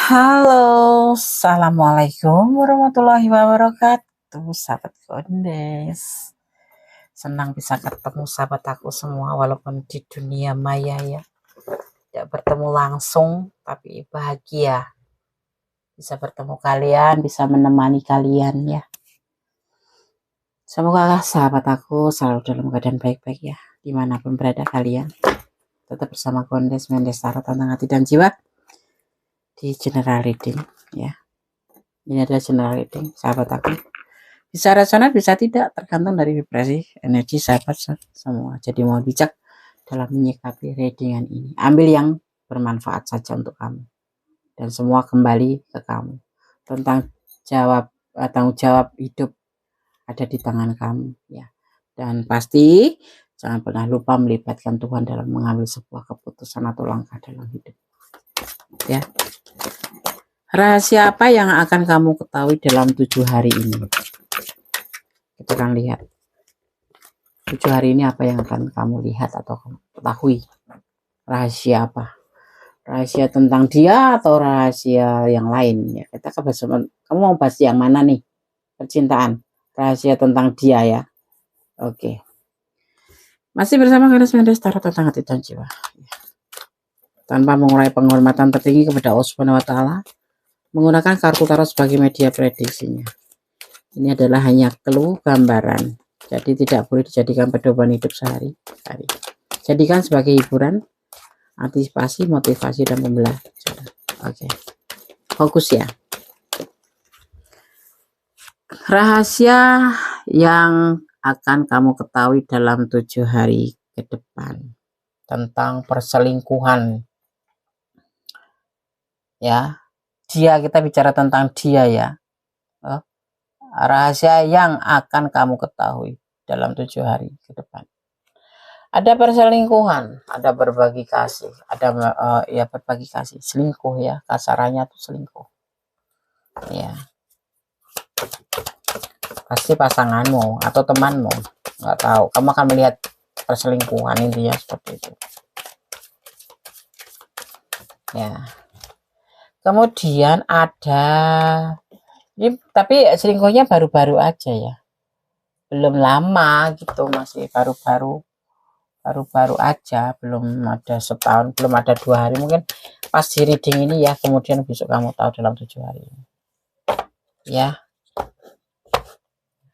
Halo, assalamualaikum warahmatullahi wabarakatuh, sahabat Gondes. Senang bisa ketemu sahabat aku semua, walaupun di dunia maya ya, tidak bertemu langsung, tapi bahagia bisa bertemu kalian, bisa menemani kalian ya. Semoga sahabat aku selalu dalam keadaan baik-baik ya, dimanapun berada kalian. Tetap bersama Gondes Mendes Tarot tentang hati dan jiwa di general reading ya. Ini adalah general reading sahabat aku. Bisa resonat, bisa tidak, tergantung dari vibrasi energi sahabat semua. Jadi mohon bijak dalam menyikapi readingan ini. Ambil yang bermanfaat saja untuk kamu. Dan semua kembali ke kamu. Tentang tanggung jawab hidup ada di tangan kamu ya. Dan pasti jangan pernah lupa melibatkan Tuhan dalam mengambil sebuah keputusan atau langkah dalam hidup. Ya. Rahasia apa yang akan kamu ketahui dalam 7 hari ini? Kita akan lihat 7 hari ini apa yang akan kamu lihat atau kamu ketahui. Rahasia apa? Rahasia tentang dia atau rahasia yang lain ya? Kita kamu mau bahas yang mana nih? Percintaan, rahasia tentang dia ya. Oke. Masih bersama Garis Mendes Tarot tentang hati dan jiwa. Tanpa mengurangi penghormatan tertinggi kepada Allah Subhanahu wa taala, menggunakan kartu tarot sebagai media prediksinya. Ini adalah hanya clue gambaran. Jadi tidak boleh dijadikan pedoman hidup sehari-hari. Jadikan sebagai hiburan, antisipasi, motivasi, dan pembelajaran. Oke. Fokus ya. Rahasia yang akan kamu ketahui dalam 7 hari ke depan tentang perselingkuhan. Ya. Kita bicara tentang dia ya. Rahasia yang akan kamu ketahui dalam 7 hari ke depan. Ada perselingkuhan, ada berbagi kasih, ada berbagi kasih, selingkuh ya, kasarannya tuh selingkuh. Ya. Pasti pasanganmu atau temanmu, nggak tahu, kamu akan melihat perselingkuhan, intinya seperti itu. Ya. Kemudian ada tapi selingkuhnya baru-baru aja ya. Belum lama gitu, masih baru-baru aja, belum ada setahun, belum ada 2 hari, mungkin pas di reading ini ya, kemudian besok kamu tahu dalam 7 hari ini ya.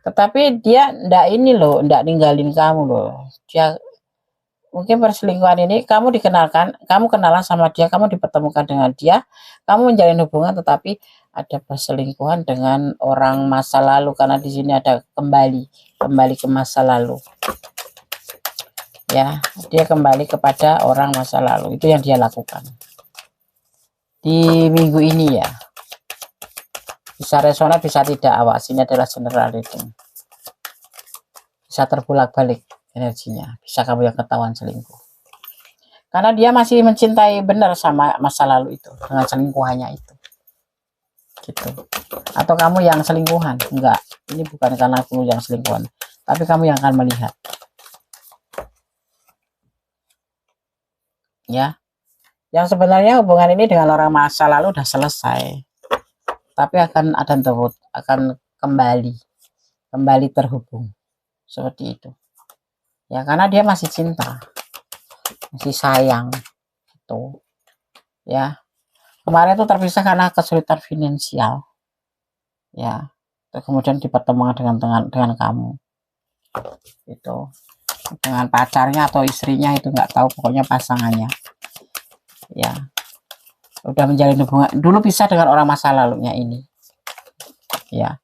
Tetapi dia ndak ninggalin kamu loh. Dia mungkin perselingkuhan ini kamu kenalan sama dia, kamu dipertemukan dengan dia, kamu menjalin hubungan, tetapi ada perselingkuhan dengan orang masa lalu, karena di sini ada kembali ke masa lalu. Ya, dia kembali kepada orang masa lalu. Itu yang dia lakukan di minggu ini ya. Bisa resonat, bisa tidak. Awas, ini adalah general reading. Bisa terbulak-balik energinya. Bisa kamu yang ketahuan selingkuh. Karena dia masih mencintai benar sama masa lalu itu, dengan selingkuhannya itu. Gitu. Atau kamu yang selingkuhan? Enggak. Ini bukan karena kamu yang selingkuhan, tapi kamu yang akan melihat. Ya, yang sebenarnya hubungan ini dengan orang masa lalu udah selesai, tapi akan kembali terhubung seperti itu ya, karena dia masih cinta, masih sayang gitu ya. Kemarin itu terpisah karena kesulitan finansial ya, kemudian dipertemukan dengan kamu itu, dengan pacarnya atau istrinya itu nggak tahu, pokoknya pasangannya ya, udah menjalin hubungan dulu, bisa dengan orang masa lalunya ini ya,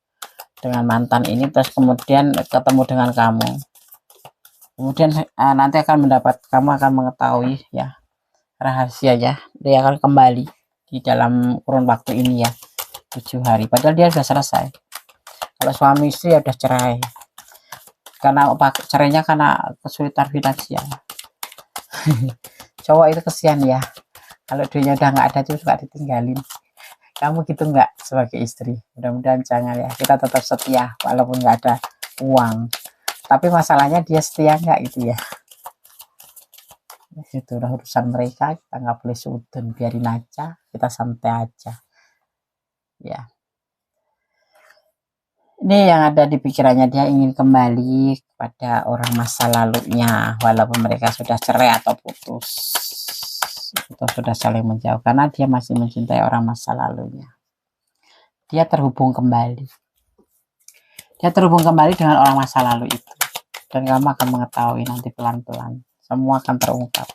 dengan mantan ini, terus kemudian ketemu dengan kamu, kemudian nanti kamu akan mengetahui ya rahasia ya, dia akan kembali di dalam kurun waktu ini ya, 7 hari, padahal dia sudah selesai. Kalau suami istri ya udah cerai, karena cerainya karena kesulitan finansial. Cowok itu kesian ya, kalau duitnya udah nggak ada tuh suka ditinggalin. Kamu gitu nggak sebagai istri? Mudah-mudahan jangan ya, kita tetap setia walaupun nggak ada uang, tapi masalahnya dia setia nggak gitu ya. Itu udah urusan mereka, kita nggak boleh sudun, biarin aja, kita santai aja. ya. Ini yang ada di pikirannya, dia ingin kembali kepada orang masa lalunya walaupun mereka sudah cerai atau putus atau sudah saling menjauh, karena dia masih mencintai orang masa lalunya. Dia terhubung kembali dengan orang masa lalu itu, dan kamu akan mengetahui nanti pelan-pelan semua akan terungkap.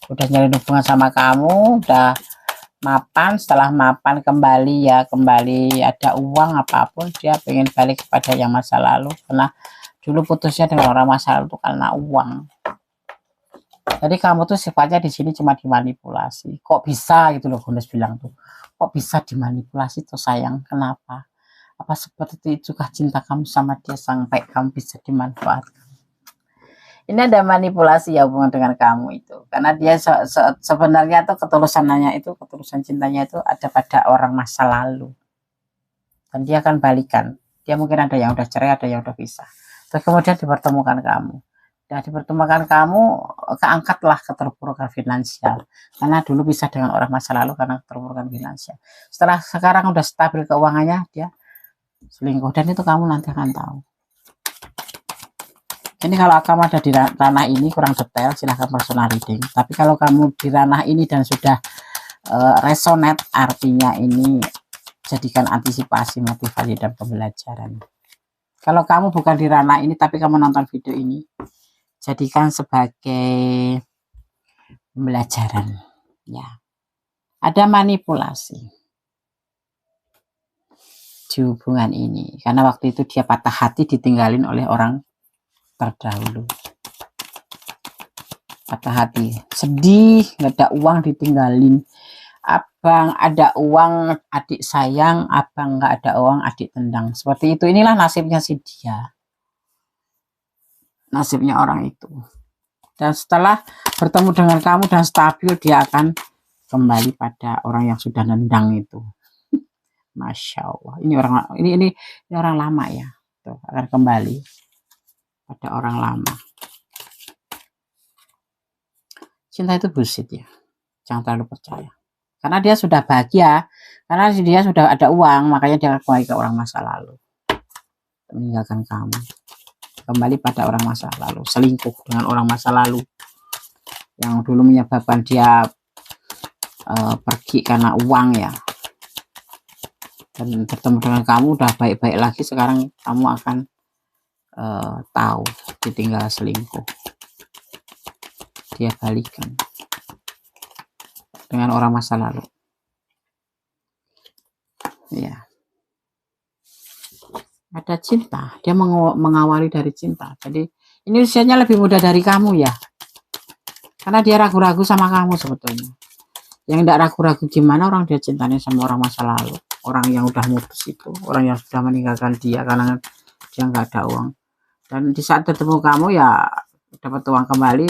Udah nyari hubungan sama kamu, udah mapan, setelah mapan kembali ya, kembali ada uang apapun, dia pengen balik kepada yang masa lalu, karena dulu putusnya dengan orang masa lalu itu karena uang. Jadi kamu tuh sifatnya di sini cuma dimanipulasi. Kok bisa gitu loh, Gundes bilang tuh. Kok bisa dimanipulasi tuh sayang? Kenapa? Apa seperti itu kah cinta kamu sama dia sampai kamu bisa dimanfaatkan? Ini ada manipulasi ya hubungan dengan kamu itu, karena dia sebenarnya tuh ketulusan cintanya itu ada pada orang masa lalu, dan dia akan balikan. Dia mungkin ada yang udah cerai, ada yang udah pisah, terus kemudian dipertemukan kamu. Dan dipertemukan kamu, keangkatlah keterpurukan finansial, karena dulu bisa dengan orang masa lalu karena keterpurukan finansial. Setelah sekarang udah stabil keuangannya, dia selingkuh, dan itu kamu nanti akan tahu. Ini kalau kamu ada di ranah ini kurang detail, silahkan personal reading. Tapi kalau kamu di ranah ini dan sudah resonate, artinya ini jadikan antisipasi, motivasi, dan pembelajaran. Kalau kamu bukan di ranah ini tapi kamu nonton video ini, jadikan sebagai pembelajaran. Ya, ada manipulasi di hubungan ini, karena waktu itu dia patah hati ditinggalin oleh orang terdahulu. Patah hati, sedih, nggak ada uang ditinggalin. Abang ada uang, adik sayang. Abang nggak ada uang, adik tendang. Seperti itu. Inilah nasibnya si dia, nasibnya orang itu. Dan setelah bertemu dengan kamu dan stabil, dia akan kembali pada orang yang sudah nendang itu. Masya Allah, ini orang lama ya. Tuh, akan kembali pada orang lama. Cinta itu bullshit ya, jangan terlalu percaya, karena dia sudah bahagia, karena dia sudah ada uang, makanya dia kembali ke orang masa lalu, meninggalkan kamu, kembali pada orang masa lalu, selingkuh dengan orang masa lalu yang dulu menyebabkan dia pergi karena uang ya, dan bertemu dengan kamu udah baik-baik lagi, sekarang kamu akan tahu ditinggal selingkuh, dia balikan dengan orang masa lalu. Ya, ada cinta, dia mengawali dari cinta. Jadi ini usianya lebih muda dari kamu ya, karena dia ragu-ragu sama kamu sebetulnya. Yang tidak ragu-ragu gimana orang dia cintanya sama orang masa lalu, orang yang udah mutus itu, orang yang sudah meninggalkan dia karena dia nggak ada uang. Dan di saat ketemu kamu ya dapat uang kembali.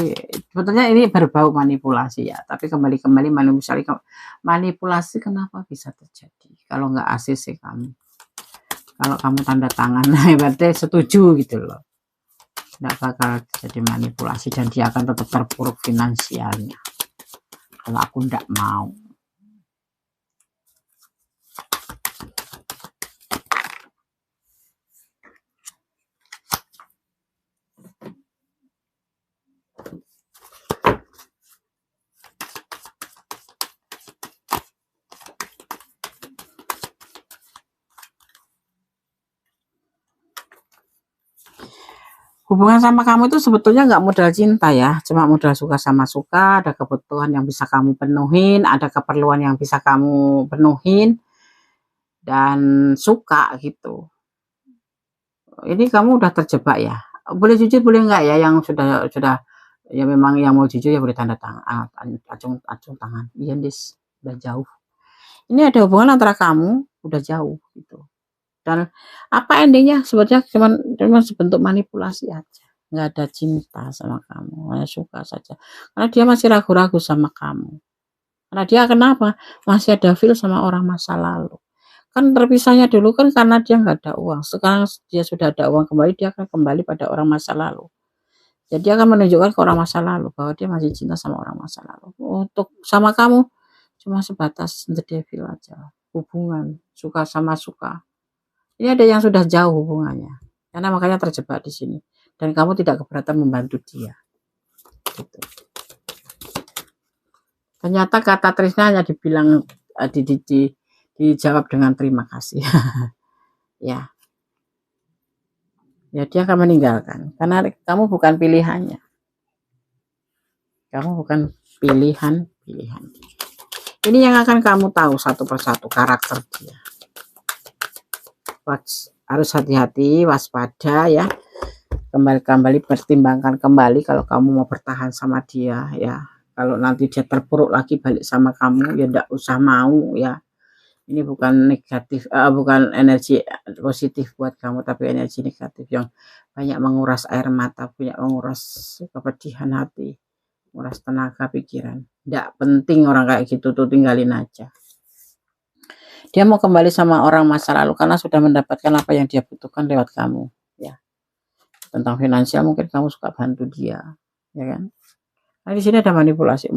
Sebetulnya ini berbau manipulasi ya, tapi kembali manipulasi kenapa bisa terjadi kalau nggak ACC kamu, kalau kamu tanda tangan berarti setuju gitu loh, nggak bakal terjadi manipulasi, dan dia akan tetap terpuruk finansialnya kalau aku nggak mau. Hubungan sama kamu itu sebetulnya nggak modal cinta ya, cuma modal suka sama suka, ada kebutuhan yang bisa kamu penuhin, ada keperluan yang bisa kamu penuhin, dan suka gitu. Ini kamu udah terjebak ya, boleh jujur boleh nggak ya, yang sudah ya memang yang mau jujur ya boleh tanda tangan, acung tangan, iya Dis, udah jauh. Ini ada hubungan antara kamu udah jauh gitu. Dan apa endingnya sebetulnya cuma sebentuk manipulasi aja, nggak ada cinta sama kamu, hanya suka saja, karena dia masih ragu-ragu sama kamu, karena dia kenapa masih ada feel sama orang masa lalu, kan terpisahnya dulu kan karena dia nggak ada uang, sekarang dia sudah ada uang kembali, dia akan kembali pada orang masa lalu, jadi dia akan menunjukkan ke orang masa lalu bahwa dia masih cinta sama orang masa lalu. Untuk sama kamu cuma sebatas the devil aja, hubungan, suka sama suka. Ini ada yang sudah jauh hubungannya, karena makanya terjebak di sini. Dan kamu tidak keberatan membantu dia. Gitu. Ternyata kata tresna hanya dibilang dijawab dengan terima kasih. Ya. Ya dia akan meninggalkan karena kamu bukan pilihannya. Kamu bukan pilihan. Ini yang akan kamu tahu satu persatu karakter dia. Harus hati-hati, waspada ya. Kembali pertimbangkan kembali kalau kamu mau bertahan sama dia ya. Kalau nanti dia terpuruk lagi balik sama kamu ya enggak usah mau ya. Ini bukan negatif, bukan energi positif buat kamu, tapi energi negatif yang banyak menguras air mata, banyak menguras kepedihan hati, menguras tenaga pikiran. Tidak penting orang kayak gitu tuh, tinggalin aja. Dia mau kembali sama orang masa lalu karena sudah mendapatkan apa yang dia butuhkan lewat kamu. Ya, tentang finansial mungkin kamu suka bantu dia, ya kan? Nah di sini ada manipulasi,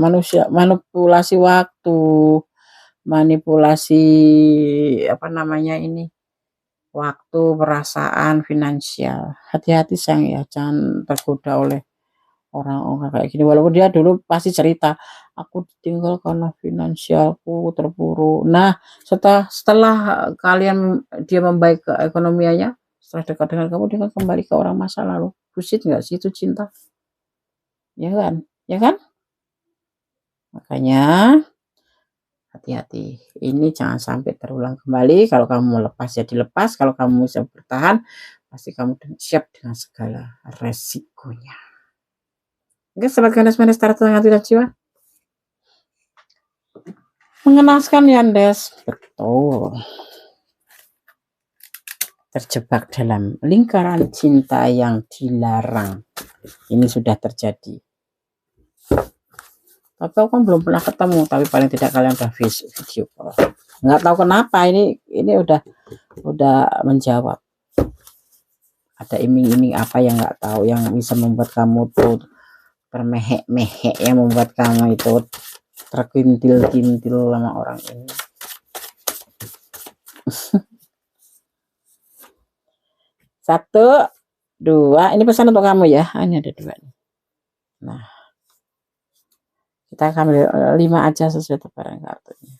manipulasi waktu. Manipulasi apa namanya ini, waktu, perasaan, finansial. Hati-hati sayang ya, jangan tergoda oleh orang-orang kayak gini. Walaupun dia dulu pasti cerita, aku ditinggal karena finansialku terpuruk. Nah setelah kalian dia membaik ke ekonomianya, setelah dekat dengan kamu, dia kembali ke orang masa lalu. Bullshit nggak sih itu cinta? Ya kan? Ya kan? Makanya hati-hati, ini jangan sampai terulang kembali. Kalau kamu mau lepas ya dilepas, kalau kamu bisa bertahan pasti kamu siap dengan segala resikonya. Oke, sobat Ganes yang tidak jiwa, mengenaskan Yandes, betul, terjebak dalam lingkaran cinta yang dilarang. Ini sudah terjadi. Tapi aku kan belum pernah ketemu, tapi paling tidak kalian udah video call. Nggak tahu kenapa ini udah menjawab. Ada iming-iming apa yang nggak tahu yang bisa membuat kamu tuh termehek-mehek, yang membuat kamu itu terkintil-kintil sama orang ini. Satu, dua, ini pesan untuk kamu ya. Ini ada dua nih. Nah, kita akan 5 aja sesuai tebaran kartunya.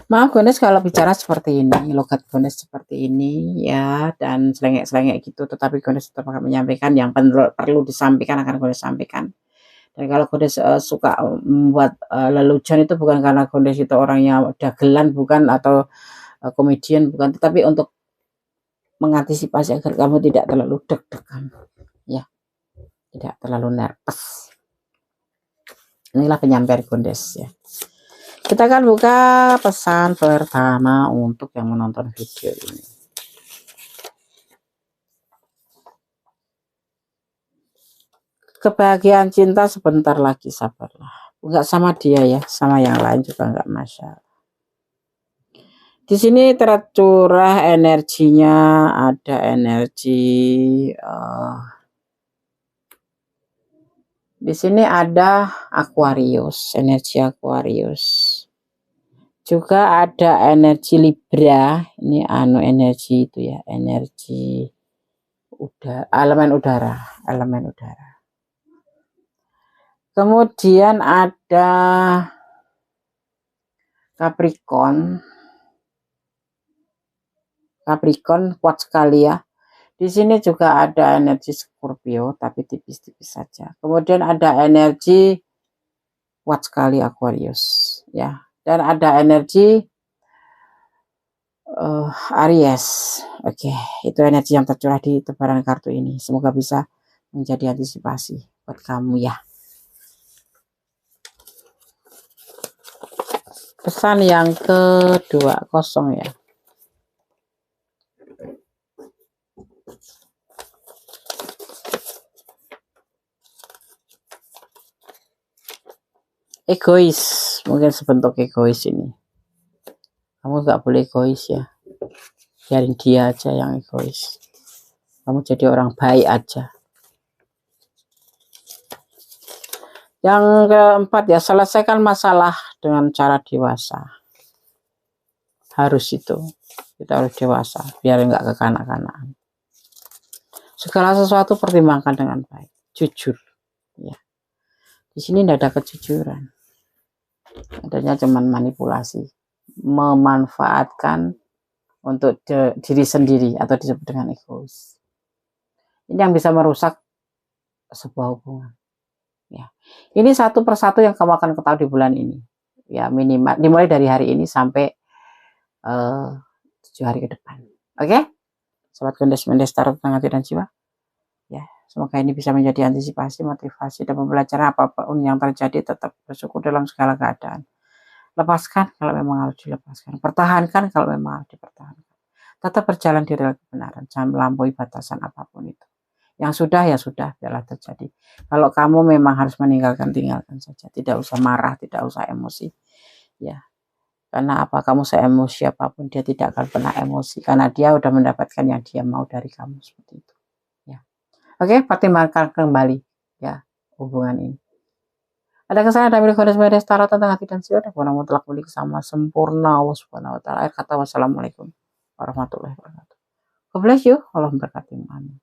Maaf Gones kalau bicara seperti ini, logat Gones seperti ini ya, dan selengek-selengek gitu, tetapi Gones tetap akan menyampaikan yang perlu disampaikan, akan Gones sampaikan. Dan kalau Gones suka membuat lelucon itu bukan karena Gones itu orangnya dagelan, bukan, atau komedian, bukan, tetapi untuk mengantisipasi agar kamu tidak terlalu deg-degan ya, tidak terlalu nervous. Inilah penyampaian Gones ya. Kita akan buka pesan pertama untuk yang menonton video ini. Kebahagiaan cinta sebentar lagi, sabarlah. Enggak sama dia ya, sama yang lain juga enggak masalah. Di sini tercurah energinya, ada energi di sini ada Aquarius, energi Aquarius. Juga ada energi Libra, ini energi itu ya, energi udara, elemen udara. Kemudian ada Capricorn kuat sekali ya. Di sini juga ada energi Scorpio, tapi tipis-tipis saja. Kemudian ada energi kuat sekali Aquarius ya, dan ada energi Aries. Oke, itu energi yang tercurah di tebaran kartu ini. Semoga bisa menjadi antisipasi buat kamu ya. Pesan yang kedua, kosong ya. Egois, mungkin sebentuk egois ini. Kamu nggak boleh egois ya, biarin dia aja yang egois. Kamu jadi orang baik aja. Yang keempat ya, selesaikan masalah dengan cara dewasa. harus itu, kita harus dewasa biar nggak kekanak-kanakan. Segala sesuatu pertimbangkan dengan baik, jujur ya. Di sini tidak ada kejujuran, adanya cuman manipulasi, memanfaatkan untuk diri sendiri atau disebut dengan egois. Ini yang bisa merusak sebuah hubungan ya. Ini satu persatu yang kamu akan ketahui di bulan ini ya, minimal dimulai dari hari ini sampai 7 hari ke depan. Oke, sobat Kondes Tarot tentang hati dan jiwa ya, semoga ini bisa menjadi antisipasi, motivasi, dan pembelajaran. Apapun yang terjadi tetap bersyukur dalam segala keadaan. Lepaskan kalau memang harus dilepaskan, pertahankan kalau memang harus dipertahankan, tetap berjalan di rel kebenaran, jangan melampaui batasan apapun itu. Yang sudah ya sudah, biarlah terjadi. Kalau kamu memang harus meninggalkan, tinggalkan saja, tidak usah marah, tidak usah emosi ya. Karena apa, kamu se-emosi apapun dia tidak akan pernah emosi, karena dia udah mendapatkan yang dia mau dari kamu, seperti itu ya. Oke, pertimbangkan kembali ya hubungan ini. Ada kesalahan dari Kondes Tarot tentang hati dan jiwa, dan kurang mutlak milik sama sempurna Allah Subhanahu wa taala. Akhir kata, wassalamualaikum warahmatullahi wabarakatuh. God bless you, Allah memberkati. Amin.